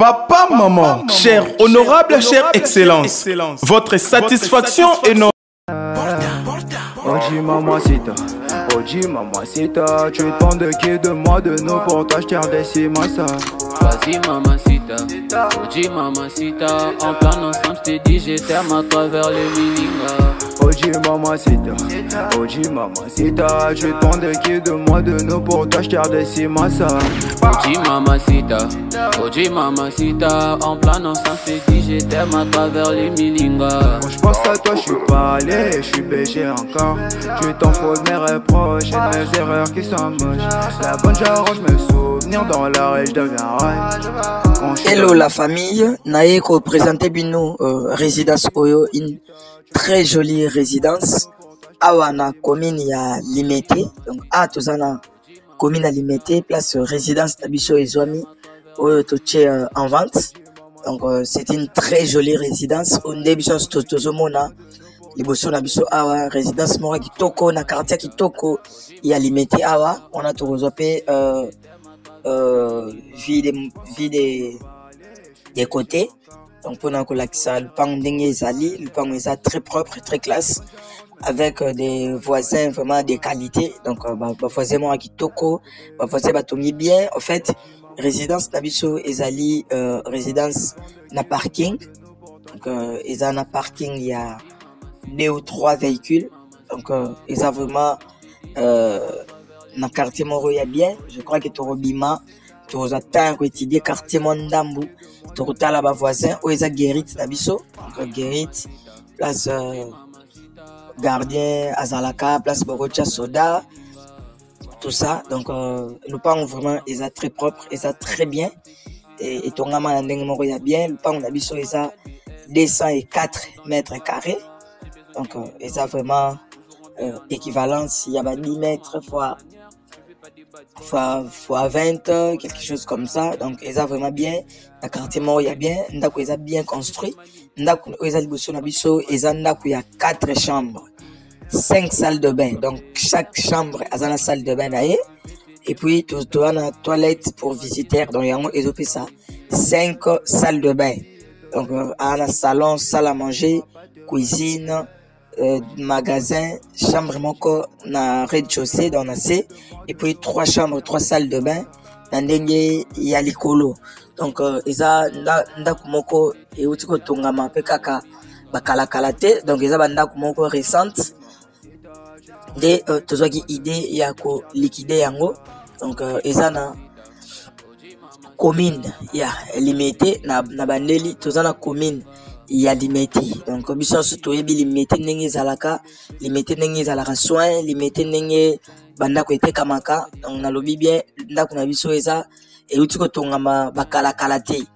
Papa, maman, cher, honorable, chère excellence, votre satisfaction est notre... Oji mamacita, Oji mamacita, tu es tant de qui de moi de nous pour toi je t'ai redessus ça. Vas-y mamacita, Oji mamacita, en plein ensemble je t'ai dit je t'aime à travers le milinga. Oji mamacita, tu es tant de qui de moi de nous pour toi je t'ai redessus ça. Oji mamacita, en plein ensemble je t'ai dit je t'aime à travers les milinga. Quand je pense à toi je suis pas allé, je suis BG encore. Tu t'en fous de mes reproches et de mes erreurs qui sont moches. La bonne j'arrange mes souvenirs dans la rue, je deviens rêve. Hello la famille, naye ko présenter bino résidence Oyo, une très jolie résidence. Awana commune ya Limete, donc a tozana commune à Limete, place résidence Tabiso Ezwami Oyo toche en vente. Donc c'est une très jolie résidence. On débiso tozomona liboso na biso awa résidence mora kitoko na quartier kitoko ya Limete awa on a tozope vie des côtés. Donc pour nous ça le pan d'Engezali, le pan est très propre, très classe, avec des voisins vraiment de qualité. Donc voisin moi kitoko, voisin batongi bien. En fait, résidence Nabiso Ezali, résidence na parking. Donc ils ont un parking, il y a 2 ou 3 véhicules. Donc ils ont vraiment na quartier moro ya bien. Je crois que Torobima tu as atteint quotidien quartier Mondambu, tu as là bas voisin où ils ont Guérit Nabiso, Guérit place gardien Azalaka, place Borocha Soda, tout ça. Donc le pan vraiment ils sont très propre, ils sont très bien et ton gamin ndenge moko ya bien. Le pan Nabiso ils ont 204 mètres carrés. Donc ils ont vraiment équivalence, il y a 10 mètres fois 20, quelque chose comme ça. Donc ils ont vraiment bien, la quartier mort il y a bien, ndako ils ont bien construit, ndako ils ont liboso na biso, ils ont ndako il y a 4 chambres, 5 salles de bain. Donc chaque chambre a une salle de bain naie et puis tu as une toilette pour visiteurs. Donc ils ont fait ça 5 salles de bain. Donc un salon, salle à manger, cuisine, magasin, chambre moko na rez-de-chaussée dans la C et puis 3 chambres, 3 salles de bain na ndenge ya likolo. Donc eza ndako moko e uti ko tongama pe kaka bakala kalate. Donc eza ndako moko récente de tozaki idée ya ko liquider yango. Donc eza na commune ya Limete na bandeli tozana commune ya Limete. Donc biso surtout yebi Limete ndenge zalaka, Limete ndenge zalaka soin, Limete ndenge banda ko ete kamaka. Donc na lobi bien ndako na biso eza e uti ko tongama bakala kalate.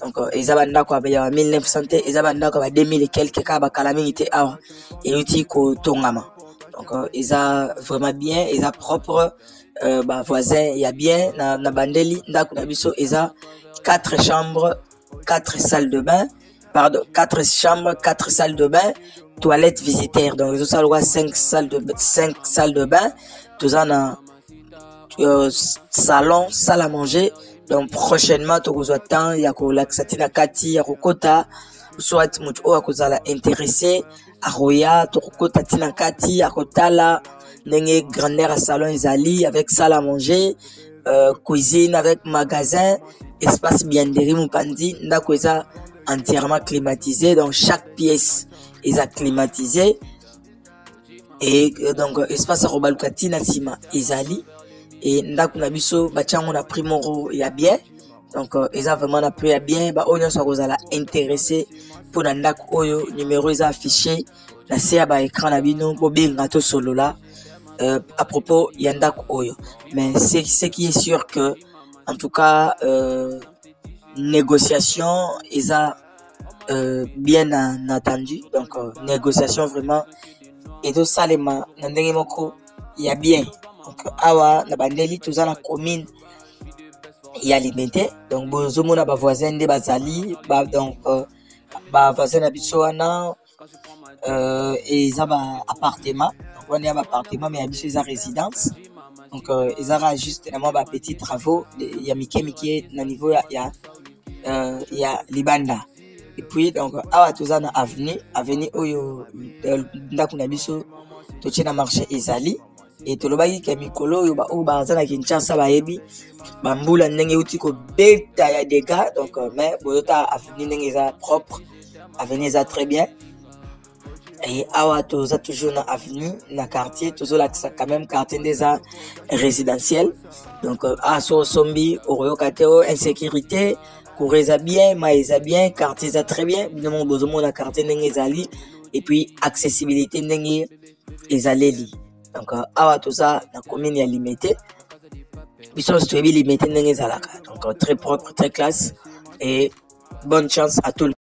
Donc eza banda ko ya 1900 te, eza banda ko ba 2000 et quelques ka bakala mingi te awa e uti ko tongama. Donc eza vraiment bien, eza propre. Voisin il y a bien na bandeli ndako na biso eza 4 chambres, 4 salles de bain. Pardon, 4 chambres, 4 salles de bain, toilettes visiteurs. Donc, ils ont 5 salles de bain. Tout en salon, salle à manger. Donc, prochainement, tu vas attendre, il y a la Satina Kati, il y a Rokota, soit tu vas intéressé, à Roya, tu Rokota Tina Kati, à Kotala, n'engé grandeur à salon Isali, avec salle à manger, cuisine, avec magasin, espace bien déri, Moupandi, Ndakoza, entièrement climatisé. Donc chaque pièce est climatisée et donc espace robalukati na sima ezali et ndako na biso bachango na primoro ya bien. Donc eza vraiment na peu ya bien ba onyo so kozala intéressé pour na ndako oyo numéro eza affiché na se ba écran na bino bo benga to solo là à propos ya ndako oyo. Mais c'est ce qui est sûr que en tout cas négociation eza bien entendu. Donc négociation vraiment et de salema na ndenge moko ya bien. Donc awa na bandeli toza na commune ya Limete. Donc bozomona ba voisins de bazali donc ba voisins na biso wana et za ba appartement. Donc on est à appartement mais ya biso za résidence. Donc ils aura juste vraiment ba petits travaux ya mike na niveau ya ya libanda. Et puis donc awa toza na avenue oyo ndako na biso totie na marché ezali et tolobaki ke mikolo oyo baza na Kinshasa bayebi bambula ndenge uti ko beta ya dégâts donc mais boyota avenue ndenge eza propre, avenue eza très bien. Et awa toza toujours na avenue na quartier toujours là quand même quartier des résidentiel donc à sombi oyokateo insécurité Koureza bien, maïza bien, quartier ça très bien, évidemment besoin de quartier ndenge ezali et puis accessibilité ndenge ezaleli. Donc awa tout ça na commune ya limité. Biso limité ndenge ezalaka. Donc très propre, très classe et bonne chance à tout le monde.